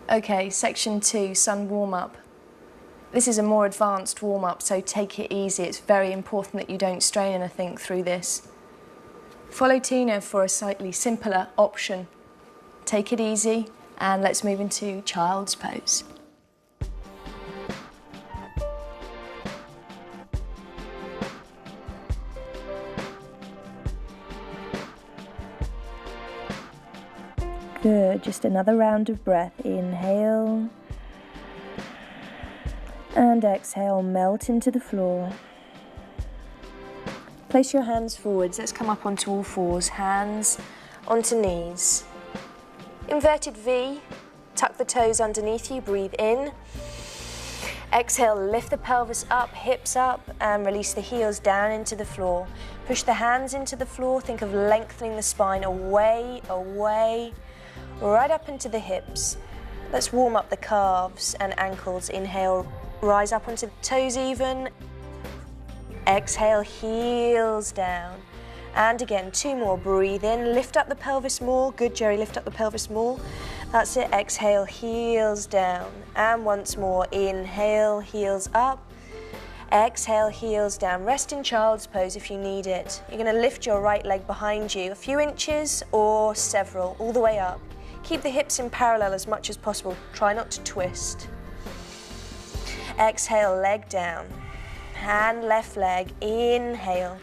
Okay, section 2, sun warm-up. This is a more advanced warm-up, so take it easy. It's very important that you don't strain anything through this. Follow Tina for a slightly simpler option. Take it easy, and let's move into child's pose. Good, just another round of breath. Inhale and exhale, melt into the floor. Place your hands forwards. Let's come up onto all fours, hands onto knees. Inverted V, tuck the toes underneath you, breathe in. Exhale, lift the pelvis up, hips up, and release the heels down into the floor. Push the hands into the floor, think of lengthening the spine away, right up into the hips. Let's warm up the calves and ankles. Inhale, rise up onto the toes even. Exhale, heels down. And again, 2 more. Breathe in, lift up the pelvis more. Good, Jerry, lift up the pelvis more. That's it. Exhale, heels down. And once more, inhale, heels up. Exhale, heels down. Rest in child's pose if you need it. You're going to lift your right leg behind you, a few inches or several, all the way up. Keep the hips in parallel as much as possible. Try not to twist. Exhale, leg down. Hand, left leg, inhale.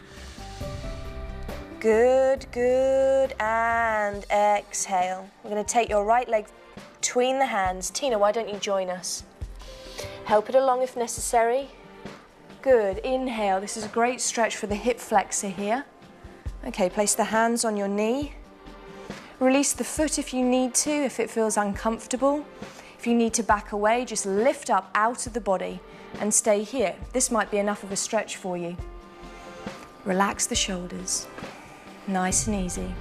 Good, good, and exhale. We're going to take your right leg between the hands. Tina, why don't you join us? Help it along if necessary. Good, inhale. This is a great stretch for the hip flexor here. Okay, place the hands on your knee. Release the foot if you need to, if it feels uncomfortable. If you need to back away, just lift up out of the body and stay here. This might be enough of a stretch for you. Relax the shoulders. Nice and easy.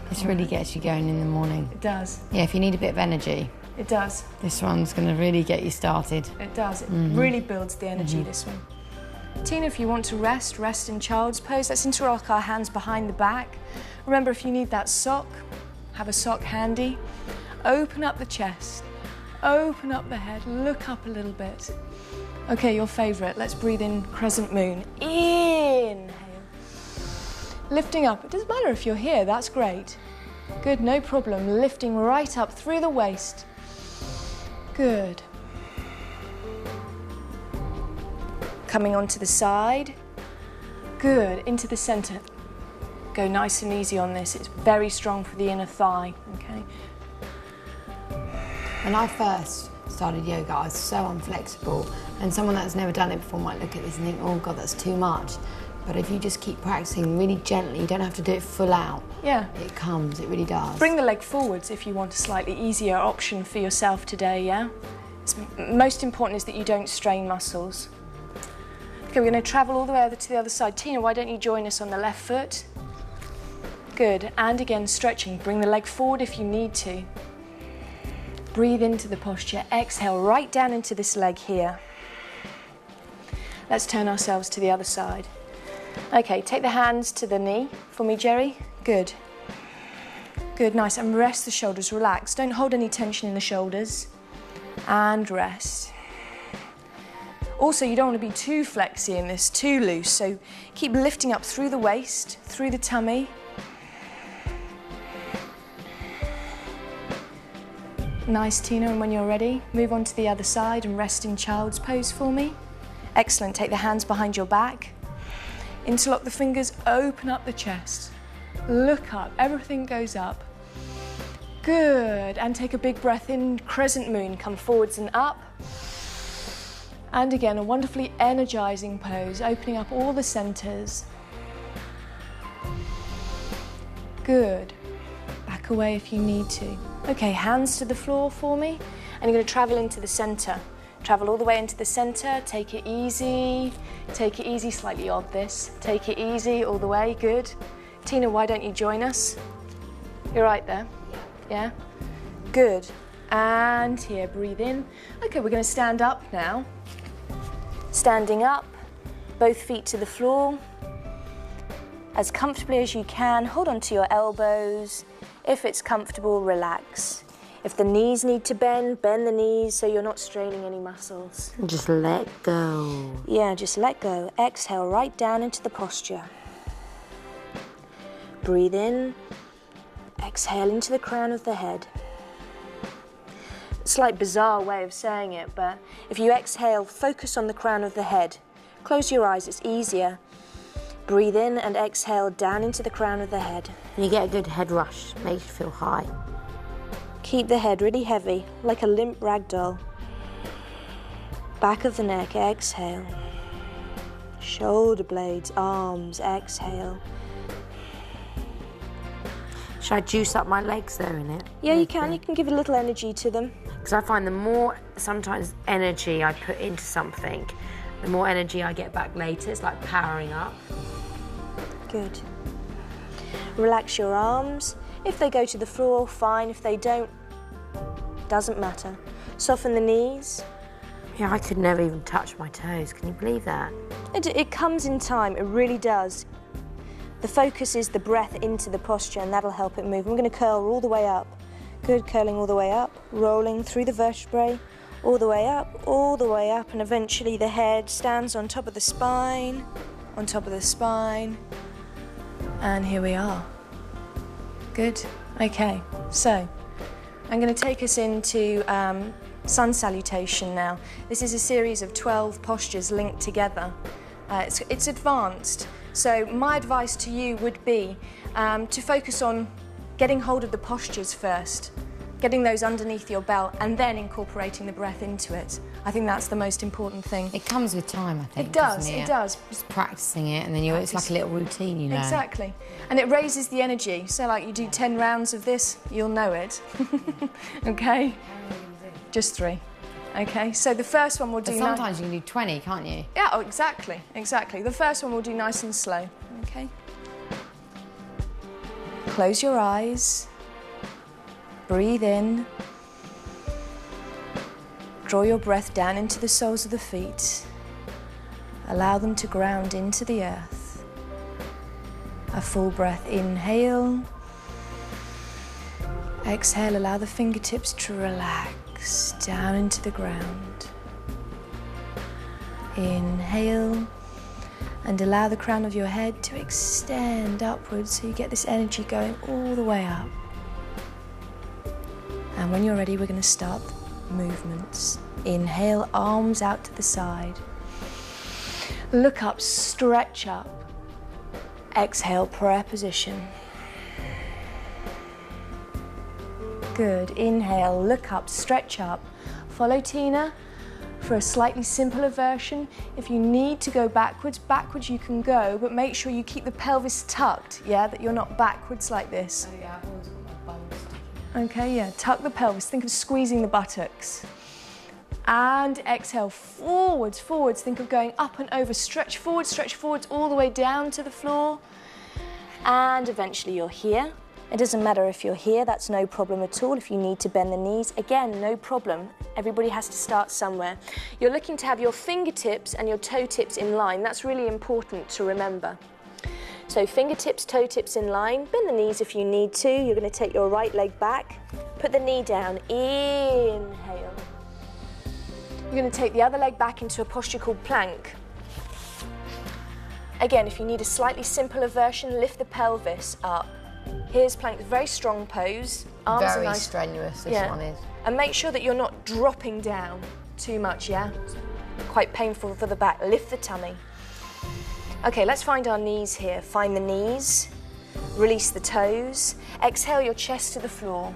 This really gets you going in the morning. It does. Yeah, if you need a bit of energy. It does. This one's going to really get you started. It does. It really builds the energy, this one. Tina, if you want to rest in child's pose. Let's interlock our hands behind the back. Remember, if you need that sock, have a sock handy. Open up the chest. Open up the head. Look up a little bit. Okay, your favourite. Let's breathe in crescent moon. Inhale. Lifting up. It doesn't matter if you're here. That's great. Good, no problem. Lifting right up through the waist. Good. Coming onto the side. Good, into the centre. Go nice and easy on this. It's very strong for the inner thigh, okay? When I first started yoga, I was so unflexible, and someone that's never done it before might look at this and think, oh God, that's too much. But if you just keep practicing really gently, you don't have to do it full out. Yeah. It comes, it really does. Bring the leg forwards if you want a slightly easier option for yourself today, yeah? Most important is that you don't strain muscles. Okay, we're going to travel all the way over to the other side. Tina, why don't you join us on the left foot? Good, and again, stretching. Bring the leg forward if you need to. Breathe into the posture. Exhale right down into this leg here. Let's turn ourselves to the other side. Okay, take the hands to the knee for me, Jerry. Good. Good, nice. And rest the shoulders, relax. Don't hold any tension in the shoulders. And rest. Also, you don't want to be too flexy in this, too loose. So keep lifting up through the waist, through the tummy. Nice, Tina, and when you're ready, move on to the other side and rest in child's pose for me. Excellent, take the hands behind your back. Interlock the fingers, open up the chest. Look up, everything goes up. Good, and take a big breath in, crescent moon, come forwards and up. And again, a wonderfully energizing pose, opening up all the centers. Good. Back away if you need to. Okay, hands to the floor for me, and you're going to travel into the center. Travel all the way into the center, take it easy, slightly odd this. Take it easy all the way, good. Tina, why don't you join us? You're right there, yeah? Good, and here, breathe in. Okay, we're going to stand up now. Standing up, both feet to the floor. as comfortably as you can. Hold on to your elbows. If it's comfortable, relax. If the knees need to bend, bend the knees so you're not straining any muscles. Just let go. Yeah, just let go. Exhale right down into the posture. Breathe in. Exhale into the crown of the head. Slight bizarre way of saying it, but if you exhale, focus on the crown of the head. Close your eyes, it's easier. Breathe in and exhale down into the crown of the head. You get a good head rush, makes you feel high. Keep the head really heavy, like a limp rag doll. Back of the neck, exhale. Shoulder blades, arms, exhale. Should I juice up my legs there in it? Yeah, you can give a little energy to them. Because I find the more sometimes energy I put into something, the more energy I get back later. It's like powering up. Good. Relax your arms. If they go to the floor, fine. If they don't, doesn't matter. Soften the knees. Yeah, I could never even touch my toes. Can you believe that? It comes in time, it really does. The focus is the breath into the posture, and that'll help it move. I'm going to curl all the way up. Good, curling all the way up, rolling through the vertebrae, all the way up, and eventually the head stands on top of the spine, and here we are. Good. Okay, so I'm going to take us into sun salutation now. This is a series of 12 postures linked together. It's advanced. So my advice to you would be to focus on getting hold of the postures first, getting those underneath your belt, and then incorporating the breath into it. I think that's the most important thing. It comes with time, I think. It does, it does. Just practicing it, and then it's like a little routine, you know. Exactly. And it raises the energy. So like you do 10 rounds of this, you'll know it. Okay? Just 3. Okay, so the first one we'll do... But sometimes you can do 20, can't you? Yeah, oh, exactly. The first one we'll do nice and slow, okay? Close your eyes. Breathe in. Draw your breath down into the soles of the feet. Allow them to ground into the earth. A full breath, inhale. Exhale, allow the fingertips to relax. Down into the ground. Inhale, and allow the crown of your head to extend upwards so you get this energy going all the way up. And when you're ready, we're going to start movements. Inhale, arms out to the side. Look up, stretch up. Exhale, prayer position. Good. Inhale, look up, stretch up. Follow Tina for a slightly simpler version. If you need to go backwards you can go, but make sure you keep the pelvis tucked, yeah, that you're not backwards like this. Oh yeah, I've always got my bum sticking. Okay, yeah, tuck the pelvis. Think of squeezing the buttocks. And exhale, forwards, forwards. Think of going up and over. Stretch forwards all the way down to the floor. And eventually you're here. It doesn't matter if you're here, that's no problem at all. If you need to bend the knees, again, no problem. Everybody has to start somewhere. You're looking to have your fingertips and your toe tips in line. That's really important to remember. So fingertips, toe tips in line. Bend the knees if you need to. You're going to take your right leg back. Put the knee down. Inhale. You're going to take the other leg back into a posture called plank. Again, if you need a slightly simpler version, lift the pelvis up. Here's plank, very strong pose. Arms very are nice. Strenuous, this one is. And make sure that you're not dropping down too much, yeah? Quite painful for the back. Lift the tummy. Okay, let's find our knees here. Find the knees, release the toes. Exhale your chest to the floor.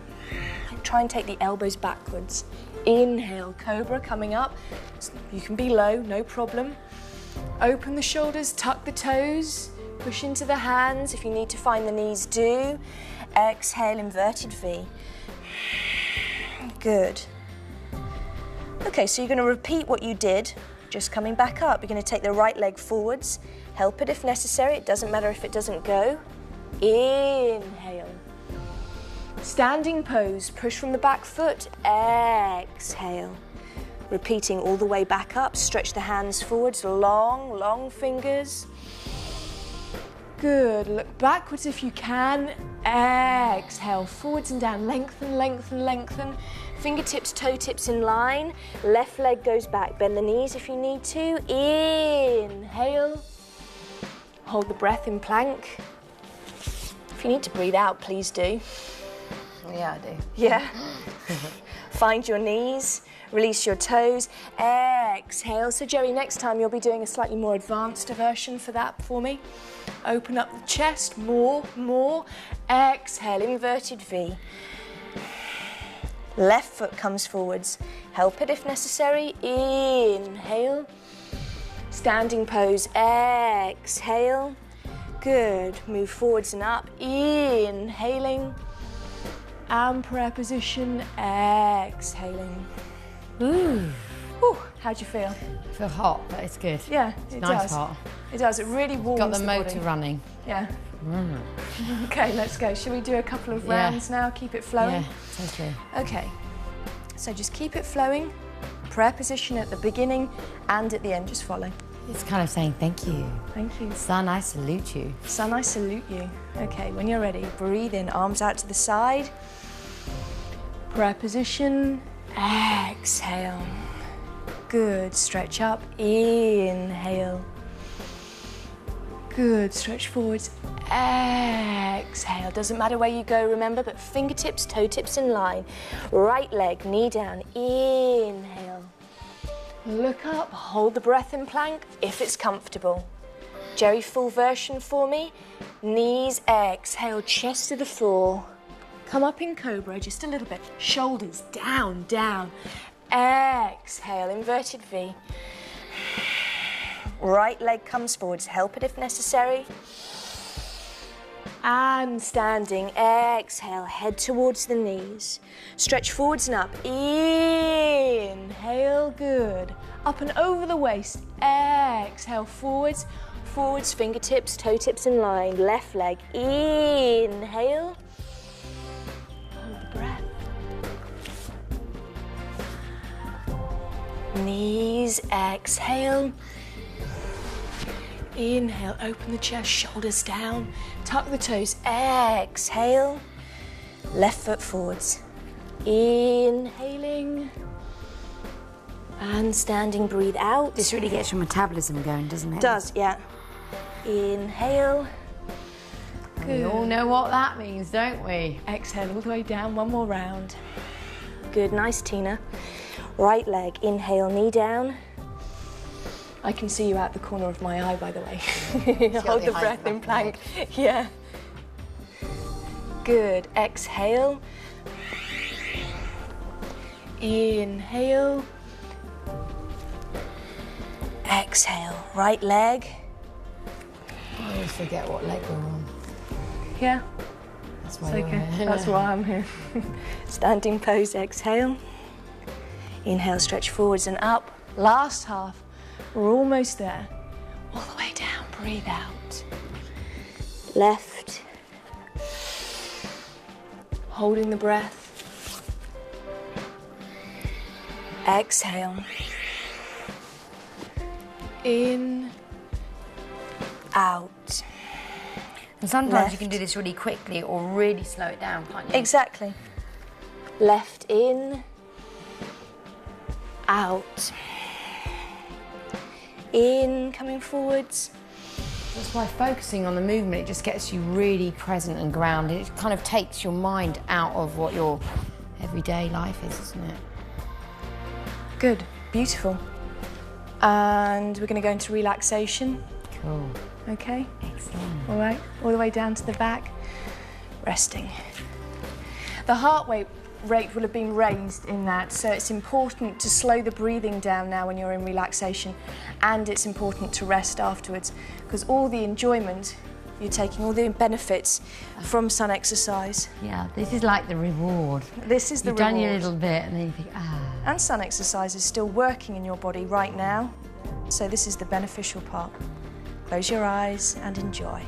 Try and take the elbows backwards. Inhale, cobra coming up. You can be low, no problem. Open the shoulders, tuck the toes. Push into the hands. If you need to find the knees, do. Exhale, inverted V. Good. Okay, so you're going to repeat what you did, just coming back up. You're going to take the right leg forwards. Help it if necessary. It doesn't matter if it doesn't go. Inhale. Standing pose. Push from the back foot. Exhale. Repeating all the way back up. Stretch the hands forwards. Long, long fingers. Good, look backwards if you can. Exhale, forwards and down, lengthen, lengthen, lengthen. Fingertips, toe tips in line. Left leg goes back, bend the knees if you need to. Inhale. Hold the breath in plank. If you need to breathe out, please do. Yeah, I do. Yeah. Find your knees, release your toes. Exhale. So Jerry, next time you'll be doing a slightly more advanced version for that for me. Open up the chest, more. Exhale, inverted V. Left foot comes forwards. Help it if necessary. Inhale. Standing pose. Exhale. Good. Move forwards and up. Inhaling. And prayer position. Exhaling. Ooh. Whew, how'd you feel? I feel hot, but it's good. Yeah, it's it nice does. Hot. It does. It really warms Got the the motor body. running. Yeah. Okay, let's go. Shall we do a couple of rounds now? Keep it flowing? Yeah, totally. Okay. So just keep it flowing. Prayer position at the beginning and at the end. Just follow. It's kind of saying thank you. Thank you. Sun, I salute you. Sun, I salute you. Okay, when you're ready, breathe in, arms out to the side. Prayer position. Exhale. Good. Stretch up. Inhale. Good. Stretch forwards. Exhale. Doesn't matter where you go, remember, but fingertips, toe tips in line. Right leg, knee down. Inhale. Look up. Hold the breath in plank if it's comfortable. Jerry, full version for me. Knees, exhale, chest to the floor. Come up in cobra just a little bit. Shoulders down, down. Exhale, inverted V. Right leg comes forwards. Help it if necessary. And standing. Exhale, head towards the knees. Stretch forwards and up. Inhale, good. Up and over the waist. Exhale, forwards. Forwards, fingertips, toe tips in line. Left leg. Inhale. Hold the breath. Knees, exhale. Inhale, open the chest, shoulders down. Tuck the toes, exhale. Left foot forwards. Inhaling. And standing, breathe out. This really gets your metabolism going, doesn't it? Does, yeah. Inhale. We all know what that means, don't we? Exhale all the way down, one more round. Good, nice, Tina. Right leg, inhale, knee down. I can see you out the corner of my eye, by the way. Hold the breath in plank. Yeah. Good, exhale. Inhale. Exhale, right leg. I always forget what leg we're on. Yeah. That's It's why you're okay. here. That's why I'm here. Standing pose, exhale. Inhale, stretch forwards and up. Last half. We're almost there. All the way down, breathe out. Left. Holding the breath. Exhale. In. Out. And sometimes Left. you can do this really quickly or really slow it down, can't you? Exactly. Left in. Out. In, coming forwards. That's why focusing on the movement, it just gets you really present and grounded. It kind of takes your mind out of what your everyday life is, isn't it? Good, beautiful. And we're going to go into relaxation. Cool. Okay? Excellent. All right, all the way down to the back. Resting. The heart rate will have been raised in that, so it's important to slow the breathing down now when you're in relaxation, and it's important to rest afterwards, because all the enjoyment you're taking, all the benefits from sun exercise. Yeah, this is like the reward. This is the You've reward. done your little bit and then you think, ah. And sun exercise is still working in your body right now, so this is the beneficial part. Close your eyes and enjoy.